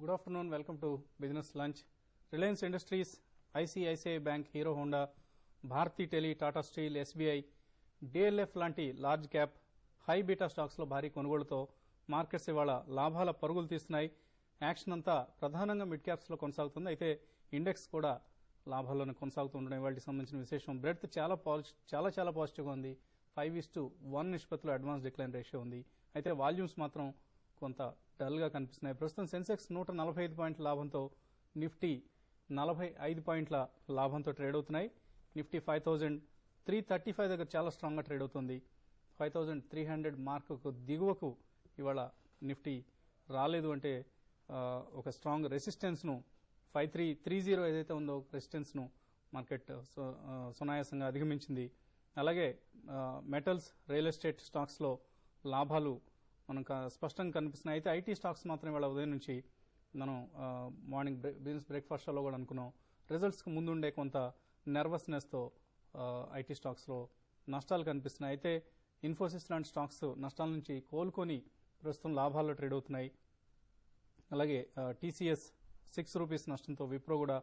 Good afternoon. Welcome to Business Lunch. Reliance Industries, ICICI Bank, Hero Honda, Bharti Tele, Tata Steel, SBI, DLF లాంటి large cap high beta stocks లో భారీ కొనుగోలుతో markets ఇవాళ లాభాల పరుగులు తీస్తున్నాయి. Action అంతా ప్రధానంగా మిడ్ క్యాప్స్ లో కొనసాగుతుంది. అయితే ఇండెక్స్ కూడా లాభాల్లోనే కొనసాగుతుండడం వాటికి సంబంధించిన విశేషం. బ్రెడ్త్ చాలా పాజిటివ్ గా ఉంది. 5:1 నిష్పత్తిలో అడ్వాన్స్ డిక్లైన్ రేషియో ఉంది. అయితే వాల్యూమ్స్ మాత్రం కొంత డల్ గా కనిపిస్తున్నాయి. ప్రస్తుతం సెన్సెక్స్ 145 పాయింట్ల లాభంతో, నిఫ్టీ 45 పాయింట్ల లాభంతో ట్రేడ్ అవుతున్నాయి. నిఫ్టీ 5335 దగ్గర చాలా స్ట్రాంగ్ గా ట్రేడ్ అవుతుంది. 5300 మార్కు దిగువకు ఇవాళ నిఫ్టీ రాలేదు అంటే ఒక స్ట్రాంగ్ రెసిస్టెన్స్ ను 5330 ఏదైతే ఉందో రెసిస్టెన్స్ ను మార్కెట్ సునాయాసంగా అధిగమించింది. అలాగే మెటల్స్, రియల్ ఎస్టేట్ స్టాక్స్ లో లాభాలు మనకు స్పష్టంగా కనిపిస్తున్నాయి. అయితే ఐటీ స్టాక్స్ మాత్రం ఇవాళ ఉదయం నుంచి మనం మార్నింగ్ బిజినెస్ బ్రేక్ఫాస్ట్ షోలో కూడా అనుకున్నాం, రిజల్ట్స్ కు ముందుండే కొంత నెర్వస్నెస్ తో ఐటీ స్టాక్స్ లో నష్టాలు కనిపిస్తున్నాయి. అయితే ఇన్ఫోసిస్ లాంటి స్టాక్స్ నష్టాల నుంచి కోలుకొని ప్రస్తుతం లాభాల్లో ట్రేడ్ అవుతున్నాయి. అలాగే టీసీఎస్ 6 రూపీస్ నష్టంతో, విప్రో కూడా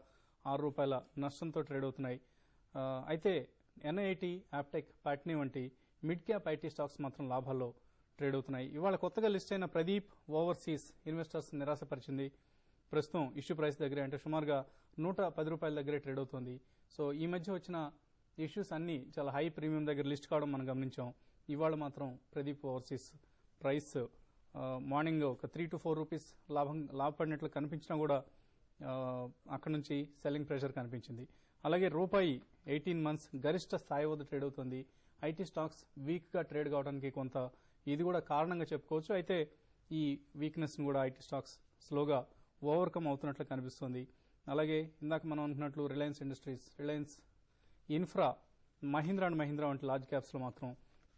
6 రూపాయల నష్టంతో ట్రేడ్ అవుతున్నాయి. అయితే ఎన్ఐటి, యాప్టెక్, పాట్నీ వంటి మిడ్ క్యాప్ ఐటీ స్టాక్స్ మాత్రం లాభాల్లో ట్రేడ్ అవుతున్నాయి. ఇవాళ కొత్తగా లిస్ట్ అయిన ప్రదీప్ ఓవర్సీస్ ఇన్వెస్టర్స్ నిరాశపరిచింది. ప్రస్తుతం ఇష్యూ ప్రైస్ దగ్గరే అంటే సుమారుగా 110 రూపాయల దగ్గరే ట్రేడ్ అవుతోంది. సో ఈ మధ్య వచ్చిన ఇష్యూస్ అన్ని చాలా హై ప్రీమియం దగ్గర లిస్ట్ కావడం మనం గమనించాం. ఇవాళ మాత్రం ప్రదీప్ ఓవర్సీస్ ప్రైస్ మార్నింగ్ ఒక 3 to 4 రూపీస్ లాభపడినట్లు కనిపించినా కూడా అక్కడ నుంచి సెల్లింగ్ ప్రెషర్ కనిపించింది. అలాగే రూపాయి 18 మంత్స్ గరిష్ట స్థాయి వద్ద ట్రేడ్ అవుతోంది. ఐటీ స్టాక్స్ వీక్ గా ట్రేడ్ కావడానికి కొంత ఇది కూడా కారణంగా చెప్పుకోవచ్చు. అయితే ఈ వీక్నెస్ ను కూడా ఐటీ స్టాక్స్ స్లోగా ఓవర్కమ్ అవుతున్నట్లు కనిపిస్తోంది. అలాగే ఇందాక మనం అనుకున్నట్లు Reliance industries, Reliance infra, Mahindra and Mahindra వంటి లార్జ్ క్యాప్స్ లో మాత్రం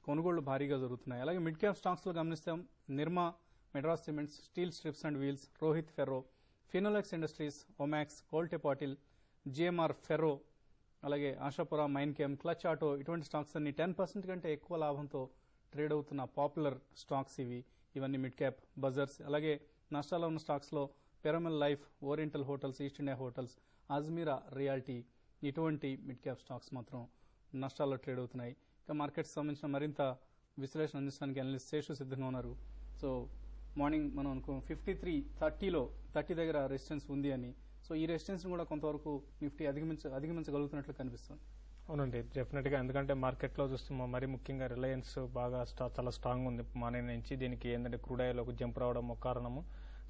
కొనుగోళ్లు భారీగా జరుగుతున్నాయి. అలాగే మిడ్ క్యాప్ స్టాక్స్ లో గమనిస్తాం Nirma, Madras cements, steel strips and wheels, Rohit ferro, Finolex industries, Omaxe, Kolte Patil, GMR ferro, అలాగే Ashapura mine chem, clutch auto ఇటువంటి స్టాక్స్ అన్ని 10% కంటే ఎక్కువ లాభంతో ట్రేడ్ అవుతున్న పాపులర్ స్టాక్స్ ఇవన్నీ మిడ్ క్యాప్ బజర్స్. అలాగే నష్టాల్లో ఉన్న స్టాక్స్ లో Piramal life, oriental hotels, East India hotels, Ajmera realty ఇటువంటి మిడ్ క్యాప్ స్టాక్స్ మాత్రం నష్టాల్లో ట్రేడ్ అవుతున్నాయి. ఇక మార్కెట్స్ సంబంధించిన మరింత విశ్లేషణ అందించడానికి అనలిస్ట్ శేషు సిద్ధంగా ఉన్నారు. సో మార్నింగ్ మనం అనుకో 5330లో 30 దగ్గర రెసిస్టెన్స్ ఉంది అని. సో ఈ రెసిస్టెన్స్ కూడా కొంతవరకు నిఫ్టీ అధిగమించగలుగుతున్నట్లు కనిపిస్తుంది. అవునండి, డెఫినెట్ గా. ఎందుకంటే మార్కెట్ లో చూస్తే మరి ముఖ్యంగా రిలయన్స్ బాగా చాలా స్ట్రాంగ్ ఉంది మార్నింగ్ నుంచి. దీనికి ఏంటంటే క్రూడ్ ఆయిల్ ఒక జంప్ రావడం ఒక కారణము.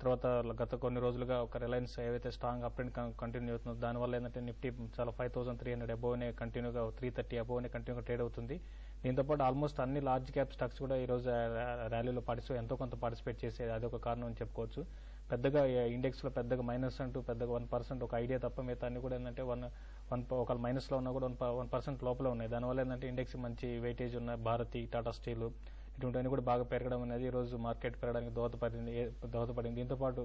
తర్వాత గత కొన్ని రోజులుగా ఒక రిలయన్స్ ఏవైతే స్ట్రాంగ్ అప్ అండ్ కంటిన్యూ అవుతుందో దానివల్ల ఏంటంటే నిఫ్టీ చాలా 5300 అబోవ్నే కంటిన్యూగా 330 అబోవ్నే కంటిన్యూగా ట్రేడ్ అవుతుంది. దీంతో పాటు ఆల్మోస్ట్ అన్ని లార్జ్ క్యాప్ స్టాక్స్ కూడా ఈ రోజు ర్యాలీలో ఎంతో కొంత పార్టిసిపేట్ చేసేది అదొక కారణం అని చెప్పుకోవచ్చు. పెద్దగా ఇండెక్స్ లో పెద్దగా మైనస్ అంటూ పెద్దగా 1% ఒక ఐడియా తప్ప మిగతా అన్ని కూడా ఏంటంటే ఒక మైనస్ లో ఉన్నా కూడా 1% లోపల ఉన్నాయి. దానివల్ల ఏంటంటే ఇండెక్స్ మంచి వెయిటేజ్ ఉన్న భారతి, టాటా స్టీల్ ఇటువంటివన్నీ కూడా బాగా పెరగడం అనేది ఈ రోజు మార్కెట్ పెరగడానికి దోహదపడింది. దీంతో పాటు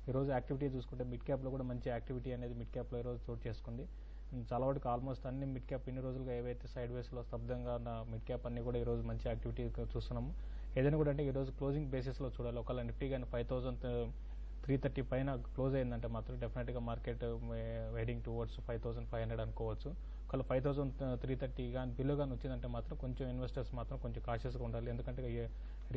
ఈ రోజు యాక్టివిటీ చూసుకుంటే మిడ్ క్యాప్ లో కూడా మంచి యాక్టివిటీ అనేది మిడ్ క్యాప్ లో ఈ రోజు చోటు చేసుకుంది. చాలా వరకు ఆల్మోస్ట్ అన్ని మిడ్ క్యాప్ ఇన్ని రోజులుగా ఏవైతే సైడ్ వేస్ లో స్తబ్దంగా ఉన్న మిడ్ క్యాప్ అన్ని కూడా ఈ రోజు మంచి యాక్టివిటీ చూస్తున్నాము. ఏదైనా కూడా అంటే ఈ రోజు క్లోజింగ్ బేసిస్ లో చూడాలి. ఒకవేళ నిఫ్టీ కానీ 5330 పైన క్లోజ్ అయిందంటే మాత్రం డెఫినెట్ గా మార్కెట్ హెడింగ్ టువర్డ్స్ 5500 అనుకోవచ్చు. ఒకవేళ 5330 కానీ బిలో కానీ వచ్చిందంటే మాత్రం కొంచెం ఇన్వెస్టర్స్ మాత్రం కొంచెం కాషియస్ గా ఉండాలి. ఎందుకంటే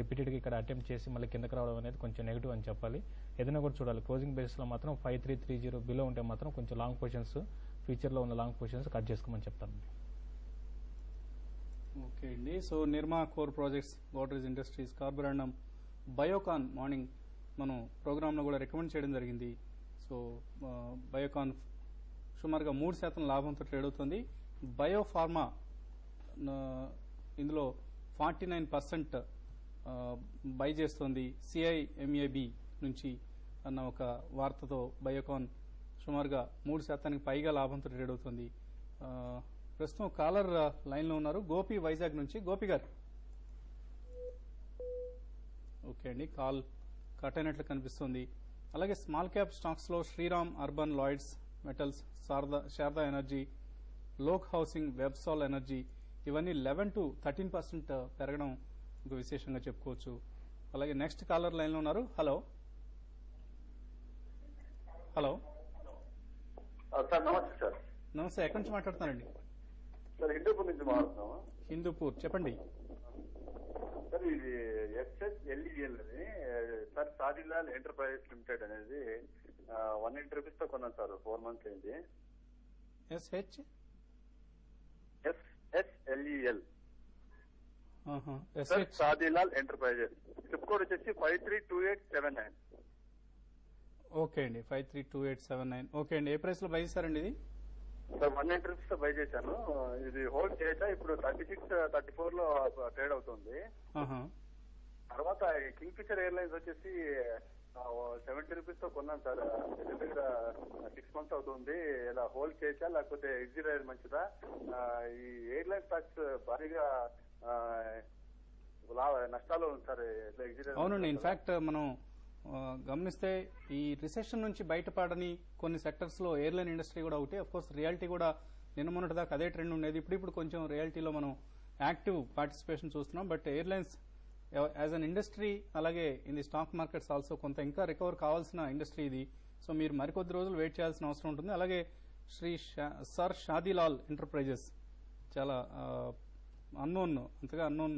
రిపీటెడ్ గా ఇక్కడ అటెంప్ట్ చేసి మళ్ళీ కిందకి రావడం అనేది కొంచెం నెగిటివ్ అని చెప్పాలి. ఏదైనా కూడా చూడాలి. క్లోజింగ్ బేసిస్ లో మాత్రం 5330 బిలో ఉంటే మాత్రం కొంచెం లాంగ్ పొజిషన్స్, ఫ్యూచర్ లో ఉన్న లాంగ్ పొజిషన్స్ కట్ చేసుకోమని చెప్తాను. ఓకే అండి. So Nirma core projects, Godrej industries, carborundum, Biocon morning మనం ప్రోగ్రామ్ లో కూడా రికమెండ్ చేయడం జరిగింది. సో బయోకాన్ సుమారుగా 3% లాభంతో ట్రేడ్ అవుతుంది. బయోఫార్మా ఇందులో 49% బై చేస్తోంది సిఐఎంఏబి నుంచి అన్న ఒక వార్తతో బయోకాన్ సుమారుగా 3% పైగా లాభంతో ట్రేడ్ అవుతుంది. ప్రస్తుతం కాలర్ లైన్ లో ఉన్నారు, గోపి వైజాగ్ నుంచి. గోపి గారు, ఓకే అండి, కాల్ కట్ అయినట్లు కనిపిస్తుంది. అలాగే స్మాల్ క్యాప్ స్టాక్స్ లో Shriram urban Lloyds metals, Sharda energy, Lok housing, Websol energy ఇవన్నీ 11 to 13% పెరగడం ఒక విశేషంగా చెప్పుకోవచ్చు. అలాగే నెక్స్ట్ కాలర్ లైన్ లో ఉన్నారు. హలో హలో, సార్ నమస్తే సార్. నమస్తే. ఎక్కడి నుంచి మాట్లాడుతున్నారండి? సార్ హిందూపూర్ నుంచి మాట్లాడుతున్నాము. హిందూపూర్, చెప్పండి. సార్ ఇది SHLEL అని సార్ షాదీలాల్ ఎంటర్ప్రైజెస్ లిమిటెడ్ అనేది 180 రూపీస్ తో కొన్నాను సార్. 4 months అయింది. SHLEL sir Shadilal enterprises. Scrip code వచ్చేసి 532879. ఓకే అండి, 532879. ఓకే అండి, ఏ ప్రైస్ లో బై చేశారండి ఇది? సార్ 180 రూపీస్ తో బై చేశాను. ఇది హోల్డ్ చేయక ఇప్పుడు 36, 34 లో ట్రేడ్ అవుతుంది. తర్వాత కింగ్ ఫిషర్ ఎయిర్లైన్స్ వచ్చేసి 70 రూపీస్ తో కొన్నాను సార్. దగ్గర 6 months అవుతుంది. ఇలా హోల్డ్ చేయొచ్చా లేకపోతే ఎగ్జిట్ అయ్యేది మంచిదా? ఈ ఎయిర్లైన్ స్టాక్స్ భారీగా నష్టాలు ఉంది సార్. ఎగ్జిట్ అవునండి, ఇన్ఫాక్ట్ మనం గమనిస్తే ఈ రిసెషన్ నుంచి బయటపడని కొన్ని సెక్టర్స్ లో ఎయిర్లైన్ ఇండస్ట్రీ కూడా ఒకటి. అఫ్ కోర్స్ రియాలిటీ కూడా నిన్న మొన్నటి దాకా అదే ట్రెండ్ ఉండేది. ఇప్పుడు కొంచెం రియాలిటీలో మనం యాక్టివ్ పార్టిసిపేషన్ చూస్తున్నాం. But airlines as an industry, అలాగే in the stock markets also కొంత ఇంకా రికవర్ కావాల్సిన ఇండస్ట్రీ ఇది. సో మీరు మరికొద్ది రోజులు వెయిట్ చేయాల్సిన అవసరం ఉంటుంది. అలాగే సర్ షాదీలాల్ ఎంటర్ప్రైజెస్ చాలా అంతగా అన్నోన్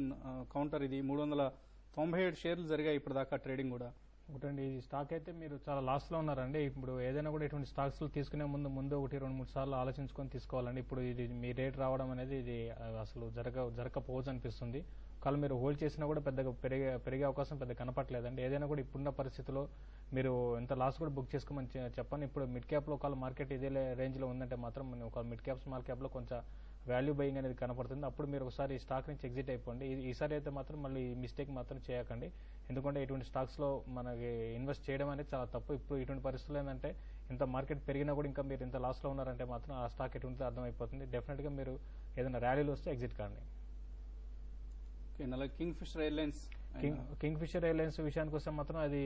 కౌంటర్ ఇది. 397 షేర్లు జరిగాయి ఇప్పుడు దాకా ట్రేడింగ్ కూడా. ఒకటండి, ఈ స్టాక్ అయితే మీరు చాలా లాస్ లో ఉన్నారండి. ఇప్పుడు ఏదైనా కూడా ఇటువంటి స్టాక్స్ తీసుకునే ముందు 1-2-3 సార్లు ఆలోచించుకొని తీసుకోవాలండి. ఇప్పుడు ఇది మీ రేట్ రావడం అనేది ఇది అసలు జరగకపోవచ్చు అనిపిస్తుంది. ఒకవేళ మీరు హోల్డ్ చేసినా కూడా పెద్దగా పెరిగే అవకాశం పెద్ద కనపట్లేదండి. ఏదైనా కూడా ఇప్పుడున్న పరిస్థితిలో మీరు ఎంత లాస్ కూడా బుక్ చేసుకోమని చెప్పండి. ఇప్పుడు మిడ్ క్యాప్ లో ఒకవేళ మార్కెట్ ఇదే రేంజ్ లో ఉందంటే మాత్రం ఒక మిడ్ క్యాప్ స్మాల్ క్యాప్ లో కొంచెం వాల్యూ బయింగ్ అనేది కనపడుతుంది. అప్పుడు మీరు ఒకసారి ఈ స్టాక్ నుంచి ఎగ్జిట్ అయిపోండి. ఈసారి అయితే మాత్రం మళ్ళీ ఈ మిస్టేక్ మాత్రం చేయకండి. ఎందుకంటే ఇటువంటి స్టాక్స్ లో మనకి ఇన్వెస్ట్ చేయడం అనేది చాలా తప్పు. ఇప్పుడు ఇటువంటి పరిస్థితులు ఏంటంటే ఇంత మార్కెట్ పెరిగినా కూడా ఇంకా మీరు ఇంత లాస్ లో ఉన్నారంటే మాత్రం ఆ స్టాక్ ఎటువంటి అర్థమైపోతుంది. డెఫినెట్ గా మీరు ఏదైనా ర్యాలీలో వస్తే ఎగ్జిట్ కాండి. కింగ్ ఫిషర్ ఎయిర్లైన్స్ విషయానికి వస్తే మాత్రం అది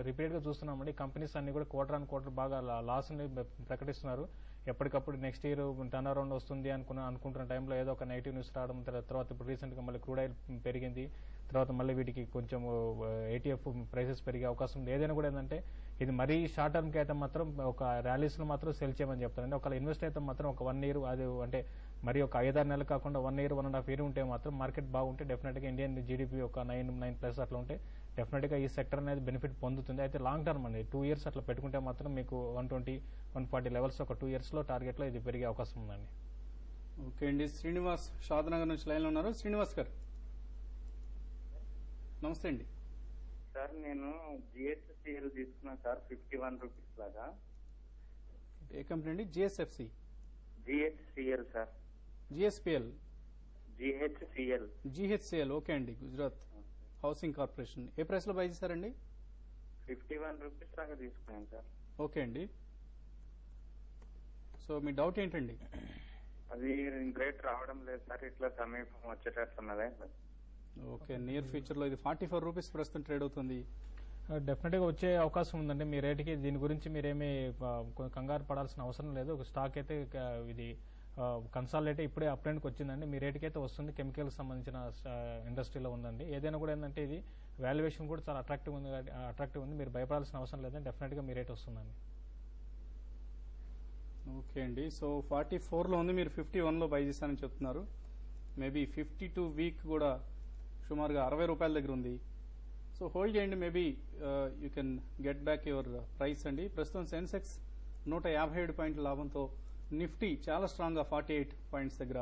రిపీటెడ్ గా చూస్తున్నామండి. కంపెనీస్ అన్ని కూడా క్వార్టర్ బాగా లాస్ ని ప్రకటిస్తున్నారు. ఎప్పటికప్పుడు నెక్స్ట్ ఇయర్ టర్న్ అరౌండ్ వస్తుంది అనుకుంటున్న టైంలో ఏదో ఒక నెగిటివ్ న్యూస్ రావడం, తర్వాత ఇప్పుడు రీసెంట్ గా మళ్ళీ క్రూడ్ ఆయిల్ పెరిగింది. తర్వాత మళ్ళీ వీటికి కొంచెం ETF ప్రైసెస్ పెరిగే అవకాశం ఉంది. ఏదైనా కూడా ఏంటంటే ఇది మరీ షార్ట్ టర్మ్ కి అయితే మాత్రం ఒక ర్యాలీస్ లో మాత్రం సెల్ చేయమని చెప్తారండి. ఒకవేళ ఇన్వెస్ట్ అయితే మాత్రం ఒక 1 year, అది అంటే మరి ఒక 5-6 నెలలు కాకుండా 1 year, 1.5 year ఉంటే మాత్రం మార్కెట్ బాగుంటే డెఫినెట్ గా ఇండియన్ GDP ఒక 9+ అట్లా ఉంటే డెఫినెట్ గా ఈ సెక్టర్ అనేది బెనిఫిట్ పొందుతుంది. అయితే లాంగ్ టర్మ్ అండి, 2 years అట్లా పెట్టుకుంటే మాత్రం మీకు 120-140 లెవెల్స్ ఒక 2 years లో టార్గెట్ లో ఇది పెరిగే అవకాశం ఉందండి. ఓకే అండి, శ్రీనివాస్ షాద్నగర్ నుంచి లైన్ లో ఉన్నారు. శ్రీనివాస్ గారు నమస్తే అండి. సార్ నేను GHCL తీసుకున్నా సార్ 51 రూపీస్ లాగా. ఏ కంపెనీ అండి? GSFC? GHCL sir. GHCL. Okay అండి, గుజరాత్ హౌసింగ్ కార్పొరేషన్. ఏ ప్రైస్ లో బై చేశారండి? 51 రూపీస్ లాగా తీసుకున్నాను సార్. ఓకే అండి, సో మీ డౌట్ ఏంటండి? అది రేట్ రావడం లేదు సార్, ఇట్లా సమీపం వచ్చేటట్టున్నదే. ఓకే, నియర్ ఫ్యూచర్ లో ఇది 44 రూపీస్ ప్రస్తుతం ట్రేడ్ అవుతుంది. డెఫినెట్ గా వచ్చే అవకాశం ఉందండి మీ రేటుకి. దీని గురించి మీరేమీ కంగారు పడాల్సిన అవసరం లేదు. ఒక స్టాక్ అయితే ఇది కన్సాలిడేట్ ఇప్పుడే అప్ ట్రెండ్కి వచ్చిందండి. మీ రేటుకి అయితే వస్తుంది. కెమికల్స్ సంబంధించిన ఇండస్ట్రీలో ఉందండి. ఏదైనా కూడా ఏంటంటే ఇది వాల్యుయేషన్ కూడా చాలా అట్రాక్టివ్ ఉంది. మీరు భయపడాల్సిన అవసరం లేదండి. డెఫినెట్ గా మీ రేట్ వస్తుందండి. ఓకే అండి, సో 44 లో ఉంది, మీరు 51 లో బై చేశారని చెప్తున్నారు. మేబీ 52 వీక్ కూడా సుమారుగా 60 రూపాయల దగ్గర ఉంది. సో హోల్డ్ చేయండి, maybe you can get back your price అండి. ప్రస్తుతం సెన్సెక్స్ 157 పాయింట్ల లాభంతో, నిఫ్టీ చాలా స్ట్రాంగ్ గా 48 పాయింట్స్ దగ్గర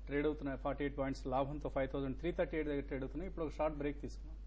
ట్రేడ్ అవుతున్నాయి. 48 పాయింట్స్ లాభంతో 5338 దగ్గర ట్రేడ్ అవుతున్నాయి. ఇప్పుడు ఒక షార్ట్ బ్రేక్ తీసుకున్నాం.